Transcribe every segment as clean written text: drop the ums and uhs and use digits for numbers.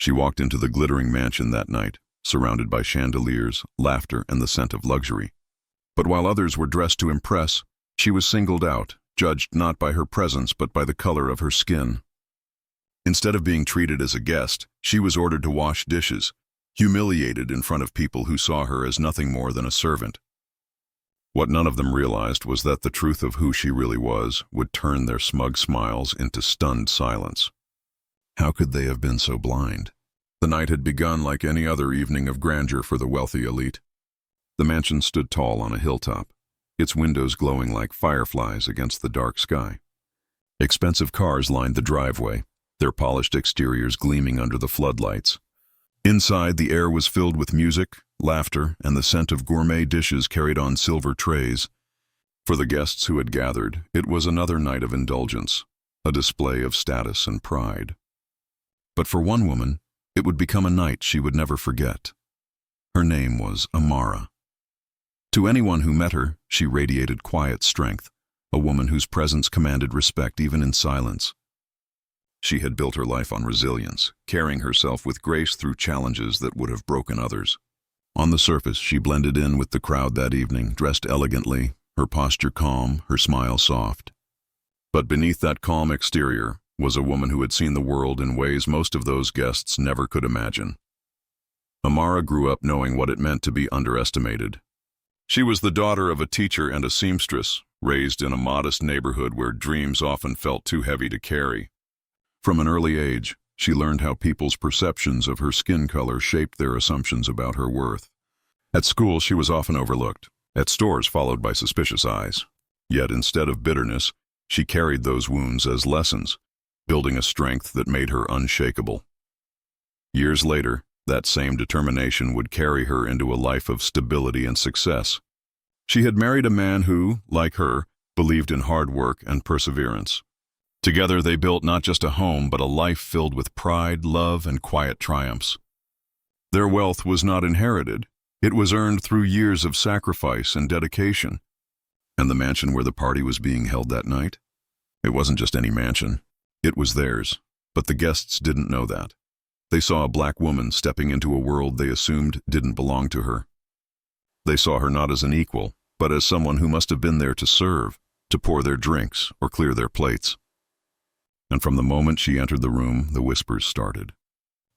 She walked into the glittering mansion that night, surrounded by chandeliers, laughter, and the scent of luxury. But while others were dressed to impress, she was singled out, judged not by her presence but by the color of her skin. Instead of being treated as a guest, she was ordered to wash dishes, humiliated in front of people who saw her as nothing more than a servant. What none of them realized was that the truth of who she really was would turn their smug smiles into stunned silence. How could they have been so blind? The night had begun like any other evening of grandeur for the wealthy elite. The mansion stood tall on a hilltop, its windows glowing like fireflies against the dark sky. Expensive cars lined the driveway, their polished exteriors gleaming under the floodlights. Inside, the air was filled with music, laughter, and the scent of gourmet dishes carried on silver trays. For the guests who had gathered, it was another night of indulgence, a display of status and pride. But for one woman, it would become a night she would never forget. Her name was Amara. To anyone who met her, she radiated quiet strength, a woman whose presence commanded respect even in silence. She had built her life on resilience, carrying herself with grace through challenges that would have broken others. On the surface, she blended in with the crowd that evening, dressed elegantly, her posture calm, her smile soft. But beneath that calm exterior was a woman who had seen the world in ways most of those guests never could imagine. Amara grew up knowing what it meant to be underestimated. She was the daughter of a teacher and a seamstress, raised in a modest neighborhood where dreams often felt too heavy to carry. From an early age, she learned how people's perceptions of her skin color shaped their assumptions about her worth. At school, she was often overlooked, at stores followed by suspicious eyes. Yet instead of bitterness, she carried those wounds as lessons, building a strength that made her unshakable. Years later, that same determination would carry her into a life of stability and success. She had married a man who, like her, believed in hard work and perseverance. Together they built not just a home, but a life filled with pride, love, and quiet triumphs. Their wealth was not inherited. It was earned through years of sacrifice and dedication. And the mansion where the party was being held that night? It wasn't just any mansion. It was theirs, but the guests didn't know that. They saw a black woman stepping into a world they assumed didn't belong to her. They saw her not as an equal, but as someone who must have been there to serve, to pour their drinks or clear their plates. And from the moment she entered the room, the whispers started.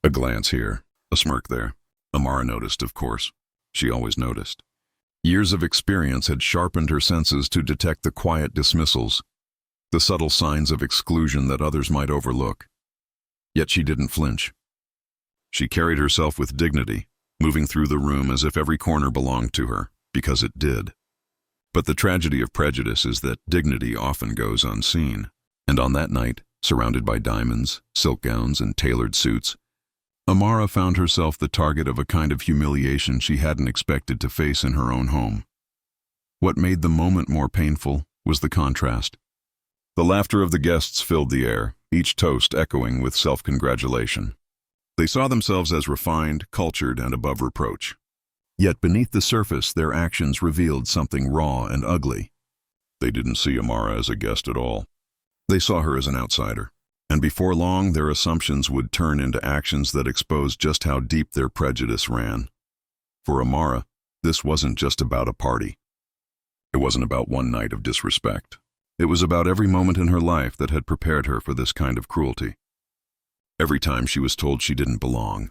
A glance here, a smirk there. Amara noticed, of course. She always noticed. Years of experience had sharpened her senses to detect the quiet dismissals, the subtle signs of exclusion that others might overlook. Yet she didn't flinch. She carried herself with dignity, moving through the room as if every corner belonged to her, because it did. But the tragedy of prejudice is that dignity often goes unseen. And on that night, surrounded by diamonds, silk gowns, and tailored suits, Amara found herself the target of a kind of humiliation she hadn't expected to face in her own home. What made the moment more painful was the contrast. The laughter of the guests filled the air, each toast echoing with self-congratulation. They saw themselves as refined, cultured, and above reproach. Yet beneath the surface, their actions revealed something raw and ugly. They didn't see Amara as a guest at all. They saw her as an outsider, and before long their assumptions would turn into actions that exposed just how deep their prejudice ran. For Amara, this wasn't just about a party. It wasn't about one night of disrespect. It was about every moment in her life that had prepared her for this kind of cruelty. Every time she was told she didn't belong,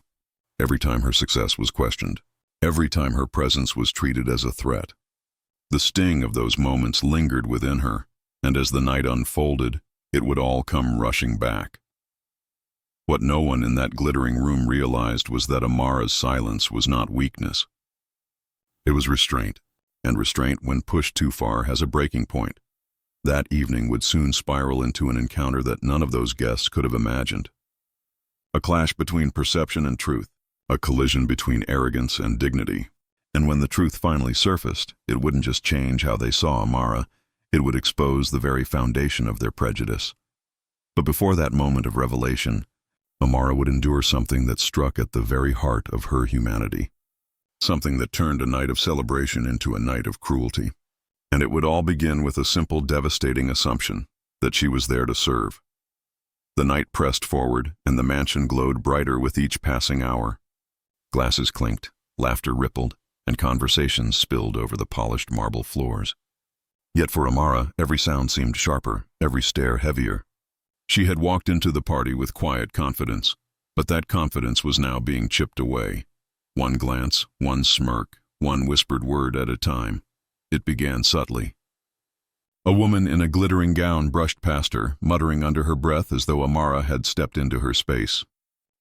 every time her success was questioned, every time her presence was treated as a threat. The sting of those moments lingered within her, and as the night unfolded, it would all come rushing back. What no one in that glittering room realized was that Amara's silence was not weakness. It was restraint, and restraint, when pushed too far, has a breaking point. That evening would soon spiral into an encounter that none of those guests could have imagined. A clash between perception and truth, a collision between arrogance and dignity. And when the truth finally surfaced, it wouldn't just change how they saw Amara, it would expose the very foundation of their prejudice. But before that moment of revelation, Amara would endure something that struck at the very heart of her humanity. Something that turned a night of celebration into a night of cruelty. And it would all begin with a simple, devastating assumption that she was there to serve. The night pressed forward, and the mansion glowed brighter with each passing hour. Glasses clinked, laughter rippled, and conversations spilled over the polished marble floors. Yet for Amara, every sound seemed sharper, every stare heavier. She had walked into the party with quiet confidence, but that confidence was now being chipped away. One glance, one smirk, one whispered word at a time. It began subtly. A woman in a glittering gown brushed past her, muttering under her breath as though Amara had stepped into her space.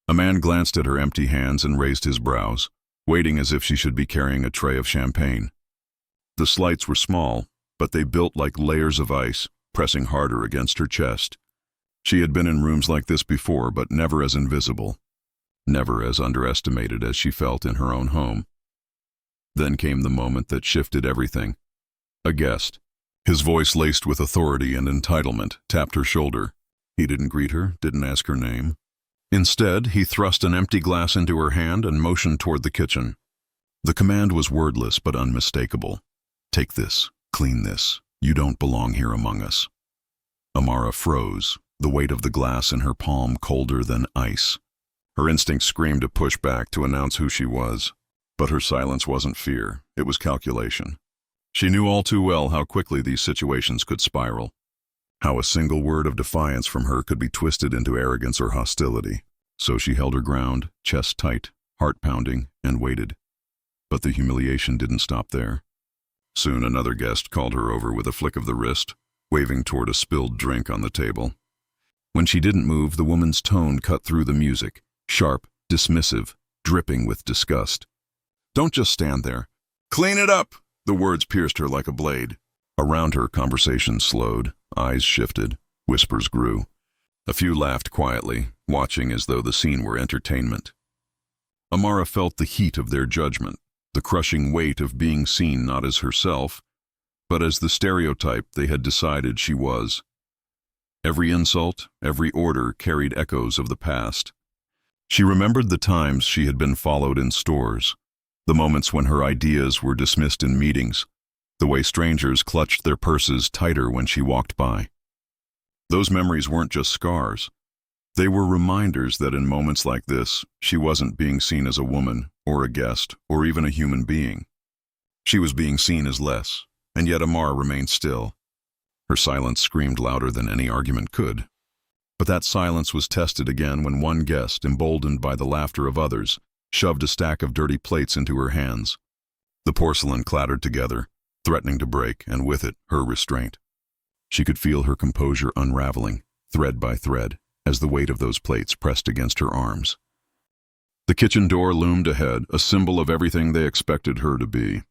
A man glanced at her empty hands and raised his brows, waiting as if she should be carrying a tray of champagne. The slights were small, but they built like layers of ice, pressing harder against her chest. She had been in rooms like this before, but never as invisible, never as underestimated as she felt in her own home. Then came the moment that shifted everything. A guest, his voice laced with authority and entitlement, tapped her shoulder. He didn't greet her, didn't ask her name. Instead, he thrust an empty glass into her hand and motioned toward the kitchen. The command was wordless but unmistakable. Take this, clean this. You don't belong here among us. Amara froze, the weight of the glass in her palm colder than ice. Her instinct screamed to push back, to announce who she was. But her silence wasn't fear, it was calculation. She knew all too well how quickly these situations could spiral, how a single word of defiance from her could be twisted into arrogance or hostility. So she held her ground, chest tight, heart pounding, and waited. But the humiliation didn't stop there. Soon another guest called her over with a flick of the wrist, waving toward a spilled drink on the table. When she didn't move, the woman's tone cut through the music, sharp, dismissive, dripping with disgust. Don't just stand there. Clean it up! The words pierced her like a blade. Around her, conversation slowed, eyes shifted, whispers grew. A few laughed quietly, watching as though the scene were entertainment. Amara felt the heat of their judgment, the crushing weight of being seen not as herself, but as the stereotype they had decided she was. Every insult, every order carried echoes of the past. She remembered the times she had been followed in stores, the moments when her ideas were dismissed in meetings, the way strangers clutched their purses tighter when she walked by. Those memories weren't just scars. They were reminders that in moments like this, she wasn't being seen as a woman, or a guest, or even a human being. She was being seen as less, and yet Amara remained still. Her silence screamed louder than any argument could. But that silence was tested again when one guest, emboldened by the laughter of others, shoved a stack of dirty plates into her hands. The porcelain clattered together, threatening to break, and with it, her restraint. She could feel her composure unraveling, thread by thread, as the weight of those plates pressed against her arms. The kitchen door loomed ahead, a symbol of everything they expected her to be.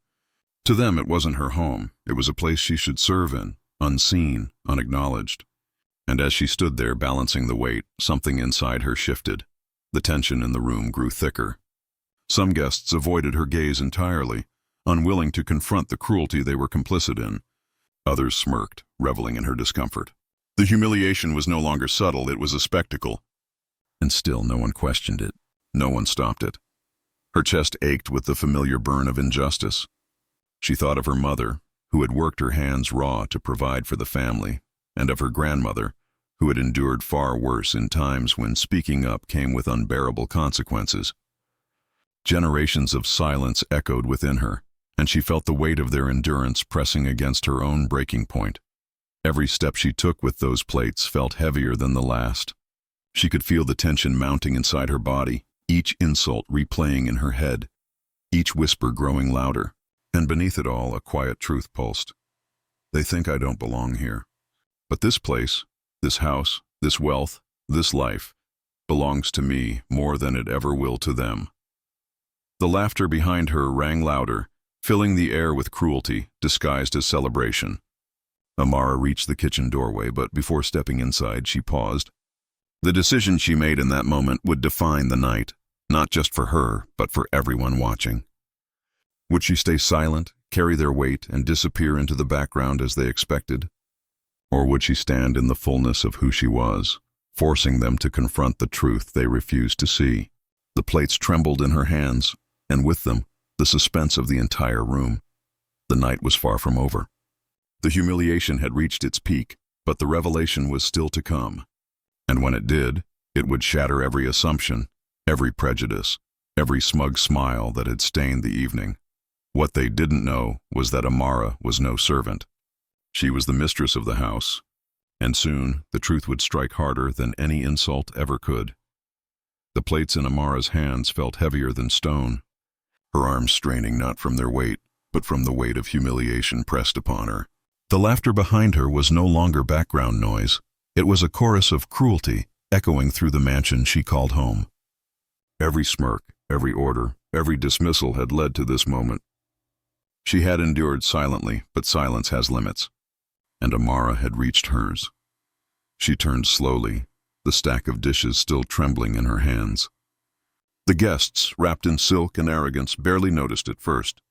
To them, it wasn't her home. It was a place she should serve in, unseen, unacknowledged. And as she stood there balancing the weight, something inside her shifted. The tension in the room grew thicker. Some guests avoided her gaze entirely, unwilling to confront the cruelty they were complicit in. Others smirked, reveling in her discomfort. The humiliation was no longer subtle, it was a spectacle. And still no one questioned it. No one stopped it. Her chest ached with the familiar burn of injustice. She thought of her mother, who had worked her hands raw to provide for the family, and of her grandmother, who had endured far worse in times when speaking up came with unbearable consequences. Generations of silence echoed within her, and she felt the weight of their endurance pressing against her own breaking point. Every step she took with those plates felt heavier than the last. She could feel the tension mounting inside her body, each insult replaying in her head, each whisper growing louder, and beneath it all a quiet truth pulsed. They think I don't belong here. But this place, this house, this wealth, this life, belongs to me more than it ever will to them. The laughter behind her rang louder, filling the air with cruelty, disguised as celebration. Amara reached the kitchen doorway, but before stepping inside, she paused. The decision she made in that moment would define the night, not just for her, but for everyone watching. Would she stay silent, carry their weight, and disappear into the background as they expected? Or would she stand in the fullness of who she was, forcing them to confront the truth they refused to see? The plates trembled in her hands, and with them, the suspense of the entire room. The night was far from over. The humiliation had reached its peak, but the revelation was still to come. And when it did, it would shatter every assumption, every prejudice, every smug smile that had stained the evening. What they didn't know was that Amara was no servant. She was the mistress of the house, and soon the truth would strike harder than any insult ever could. The plates in Amara's hands felt heavier than stone, her arms straining not from their weight, but from the weight of humiliation pressed upon her. The laughter behind her was no longer background noise. It was a chorus of cruelty echoing through the mansion she called home. Every smirk, every order, every dismissal had led to this moment. She had endured silently, but silence has limits, and Amara had reached hers. She turned slowly, the stack of dishes still trembling in her hands. The guests, wrapped in silk and arrogance, barely noticed at first.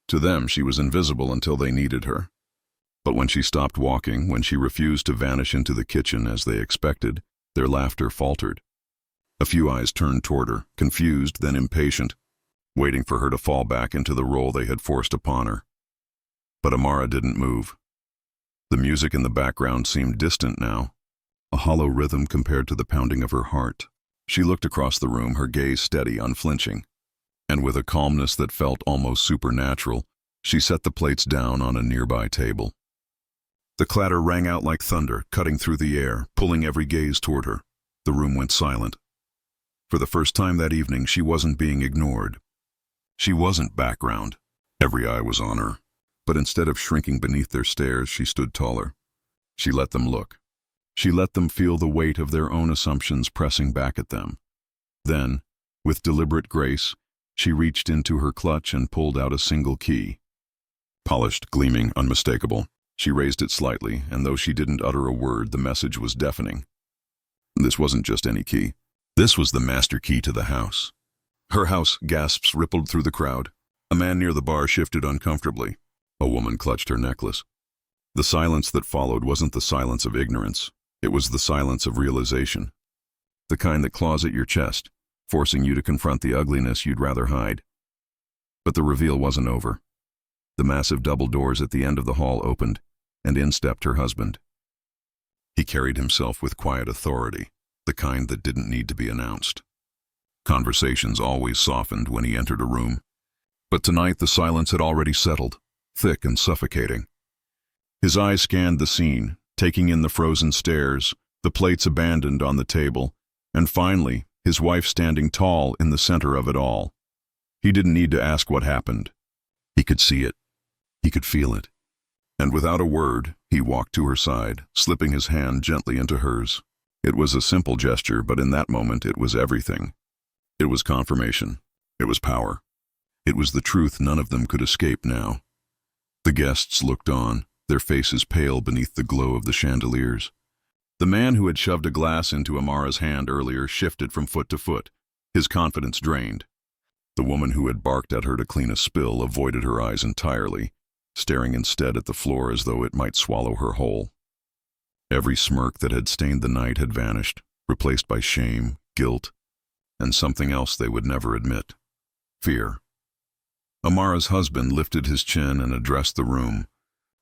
To them she was invisible until they needed her. But when she stopped walking, when she refused to vanish into the kitchen as they expected, their laughter faltered. A few eyes turned toward her, confused, then impatient, waiting for her to fall back into the role they had forced upon her. But Amara didn't move. The music in the background seemed distant now, a hollow rhythm compared to the pounding of her heart. She looked across the room, her gaze steady, unflinching, and with a calmness that felt almost supernatural, she set the plates down on a nearby table. The clatter rang out like thunder, cutting through the air, pulling every gaze toward her. The room went silent. For the first time that evening, she wasn't being ignored. She wasn't background. Every eye was on her. But instead of shrinking beneath their stares, she stood taller. She let them look. She let them feel the weight of their own assumptions pressing back at them. Then, with deliberate grace, she reached into her clutch and pulled out a single key. Polished, gleaming, unmistakable. She raised it slightly, and though she didn't utter a word, the message was deafening. This wasn't just any key. This was the master key to the house. Her house. Gasps rippled through the crowd. A man near the bar shifted uncomfortably. A woman clutched her necklace. The silence that followed wasn't the silence of ignorance. It was the silence of realization. The kind that claws at your chest, forcing you to confront the ugliness you'd rather hide. But the reveal wasn't over. The massive double doors at the end of the hall opened, and in stepped her husband. He carried himself with quiet authority, the kind that didn't need to be announced. Conversations always softened when he entered a room, but tonight the silence had already settled, thick and suffocating. His eyes scanned the scene, taking in the frozen stares, the plates abandoned on the table, and finally, his wife standing tall in the center of it all. He didn't need to ask what happened. He could see it. He could feel it. And without a word, he walked to her side, slipping his hand gently into hers. It was a simple gesture, but in that moment it was everything. It was confirmation. It was power. It was the truth none of them could escape now. The guests looked on, their faces pale beneath the glow of the chandeliers. The man who had shoved a glass into Amara's hand earlier shifted from foot to foot, his confidence drained. The woman who had barked at her to clean a spill avoided her eyes entirely, staring instead at the floor as though it might swallow her whole. Every smirk that had stained the night had vanished, replaced by shame, guilt, and something else they would never admit: fear. Amara's husband lifted his chin and addressed the room,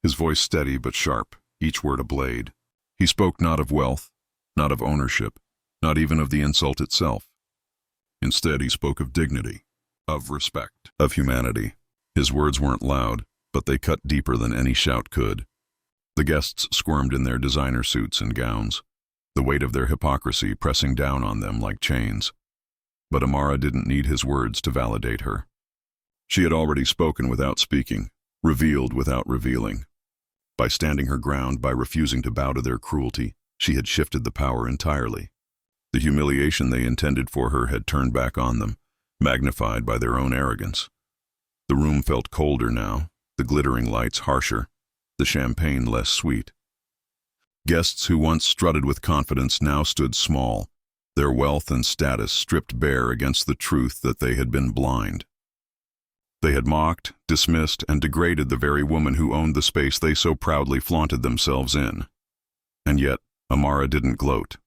his voice steady but sharp, each word a blade. He spoke not of wealth, not of ownership, not even of the insult itself. Instead, he spoke of dignity, of respect, of humanity. His words weren't loud, but they cut deeper than any shout could. The guests squirmed in their designer suits and gowns, the weight of their hypocrisy pressing down on them like chains. But Amara didn't need his words to validate her. She had already spoken without speaking, revealed without revealing. By standing her ground, by refusing to bow to their cruelty, she had shifted the power entirely. The humiliation they intended for her had turned back on them, magnified by their own arrogance. The room felt colder now, the glittering lights harsher, the champagne less sweet. Guests who once strutted with confidence now stood small, their wealth and status stripped bare against the truth that they had been blind. They had mocked, dismissed, and degraded the very woman who owned the space they so proudly flaunted themselves in. And yet, Amara didn't gloat.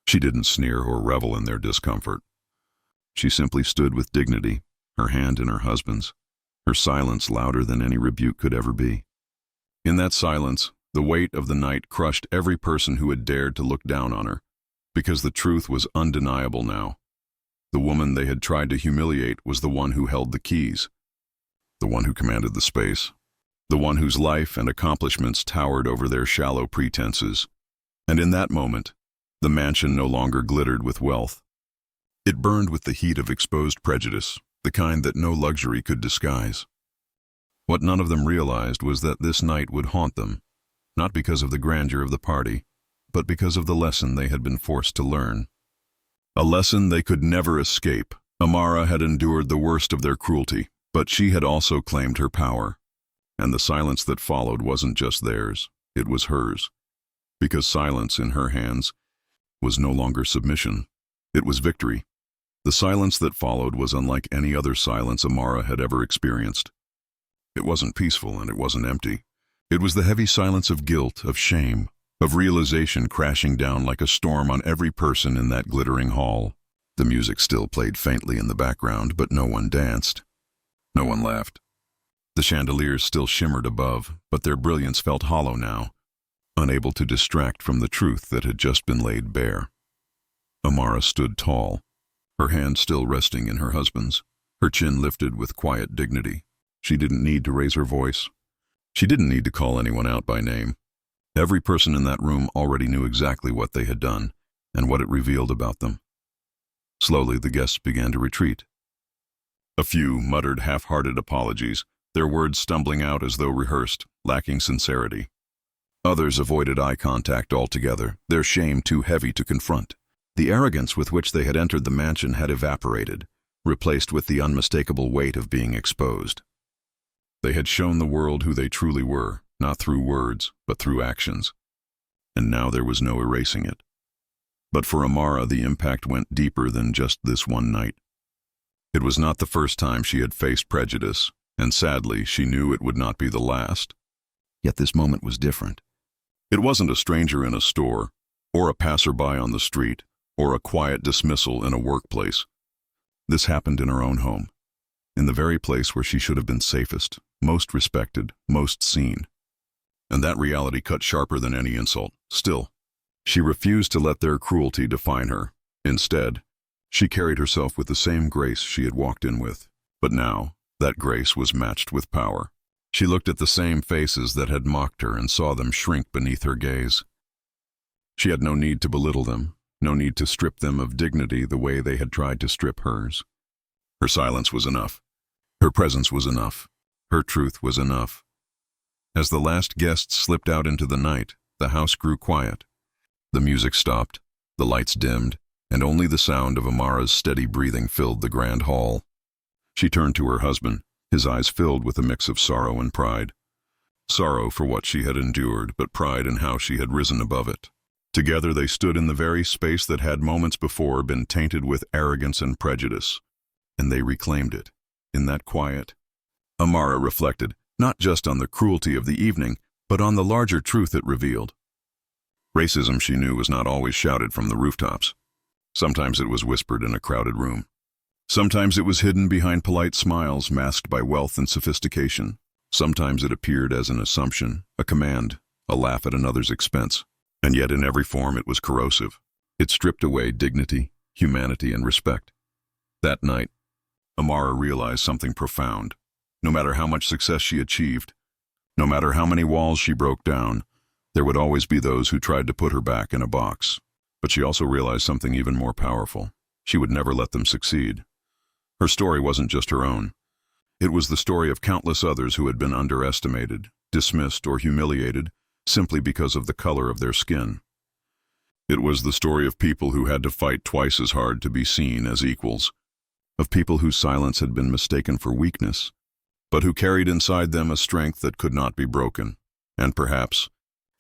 She didn't sneer or revel in their discomfort. She simply stood with dignity, her hand in her husband's, her silence louder than any rebuke could ever be. In that silence, the weight of the night crushed every person who had dared to look down on her, because the truth was undeniable now. The woman they had tried to humiliate was the one who held the keys, the one who commanded the space, the one whose life and accomplishments towered over their shallow pretenses. And in that moment, the mansion no longer glittered with wealth. It burned with the heat of exposed prejudice, the kind that no luxury could disguise. What none of them realized was that this night would haunt them, not because of the grandeur of the party, but because of the lesson they had been forced to learn. A lesson they could never escape. Amara had endured the worst of their cruelty, but she had also claimed her power. And the silence that followed wasn't just theirs, it was hers. Because silence in her hands was no longer submission, it was victory. The silence that followed was unlike any other silence Amara had ever experienced. It wasn't peaceful and it wasn't empty. It was the heavy silence of guilt, of shame, of realization crashing down like a storm on every person in that glittering hall. The music still played faintly in the background, but no one danced. No one laughed. The chandeliers still shimmered above, but their brilliance felt hollow now, unable to distract from the truth that had just been laid bare. Amara stood tall, her hand still resting in her husband's, her chin lifted with quiet dignity. She didn't need to raise her voice. She didn't need to call anyone out by name. Every person in that room already knew exactly what they had done and what it revealed about them. Slowly, the guests began to retreat. A few muttered half-hearted apologies, their words stumbling out as though rehearsed, lacking sincerity. Others avoided eye contact altogether, their shame too heavy to confront. The arrogance with which they had entered the mansion had evaporated, replaced with the unmistakable weight of being exposed. They had shown the world who they truly were, not through words, but through actions. And now there was no erasing it. But for Amara, the impact went deeper than just this one night. It was not the first time she had faced prejudice, and sadly, she knew it would not be the last. Yet this moment was different. It wasn't a stranger in a store, or a passerby on the street, or a quiet dismissal in a workplace. This happened in her own home, in the very place where she should have been safest, most respected, most seen. And that reality cut sharper than any insult. Still, she refused to let their cruelty define her. Instead, she carried herself with the same grace she had walked in with. But now, that grace was matched with power. She looked at the same faces that had mocked her and saw them shrink beneath her gaze. She had no need to belittle them, no need to strip them of dignity the way they had tried to strip hers. Her silence was enough. Her presence was enough. Her truth was enough. As the last guests slipped out into the night, the house grew quiet. The music stopped, the lights dimmed, and only the sound of Amara's steady breathing filled the grand hall. She turned to her husband, his eyes filled with a mix of sorrow and pride. Sorrow for what she had endured, but pride in how she had risen above it. Together they stood in the very space that had moments before been tainted with arrogance and prejudice, and they reclaimed it. In that quiet, Amara reflected, not just on the cruelty of the evening, but on the larger truth it revealed. Racism, she knew, was not always shouted from the rooftops. Sometimes it was whispered in a crowded room. Sometimes it was hidden behind polite smiles masked by wealth and sophistication. Sometimes it appeared as an assumption, a command, a laugh at another's expense. And yet in every form it was corrosive. It stripped away dignity, humanity, and respect. That night, Amara realized something profound. No matter how much success she achieved, no matter how many walls she broke down, there would always be those who tried to put her back in a box. But she also realized something even more powerful. She would never let them succeed. Her story wasn't just her own. It was the story of countless others who had been underestimated, dismissed, or humiliated simply because of the color of their skin. It was the story of people who had to fight twice as hard to be seen as equals, of people whose silence had been mistaken for weakness, but who carried inside them a strength that could not be broken. And perhaps,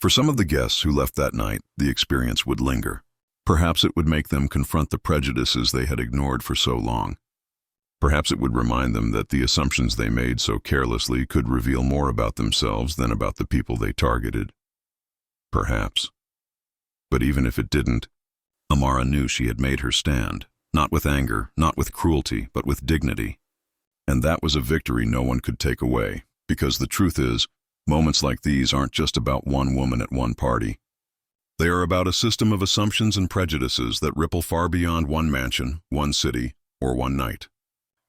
for some of the guests who left that night, the experience would linger. Perhaps it would make them confront the prejudices they had ignored for so long. Perhaps it would remind them that the assumptions they made so carelessly could reveal more about themselves than about the people they targeted. Perhaps. But even if it didn't, Amara knew she had made her stand, not with anger, not with cruelty, but with dignity. And that was a victory no one could take away, because the truth is, moments like these aren't just about one woman at one party. They are about a system of assumptions and prejudices that ripple far beyond one mansion, one city, or one night.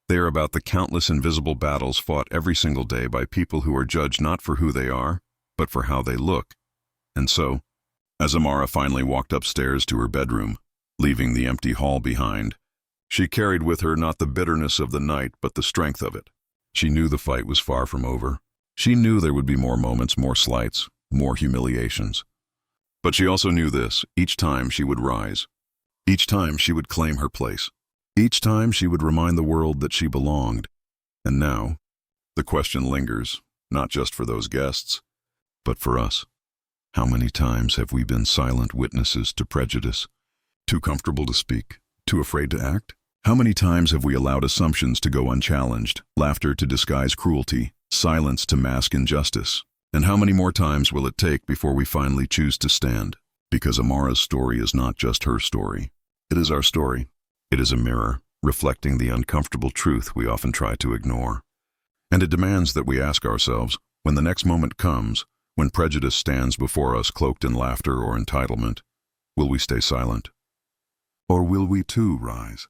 They are about the countless invisible battles fought every single day by people who are judged not for who they are, but for how they look. And so, as Amara finally walked upstairs to her bedroom, leaving the empty hall behind, she carried with her not the bitterness of the night, but the strength of it. She knew the fight was far from over. She knew there would be more moments, more slights, more humiliations. But she also knew this: each time she would rise. Each time she would claim her place. Each time she would remind the world that she belonged. And now, the question lingers, not just for those guests, but for us. How many times have we been silent witnesses to prejudice? Too comfortable to speak? Too afraid to act? How many times have we allowed assumptions to go unchallenged, laughter to disguise cruelty, silence to mask injustice? And how many more times will it take before we finally choose to stand? Because Amara's story is not just her story. It is our story. It is a mirror, reflecting the uncomfortable truth we often try to ignore. And it demands that we ask ourselves, when the next moment comes, when prejudice stands before us cloaked in laughter or entitlement, will we stay silent? Or will we too rise?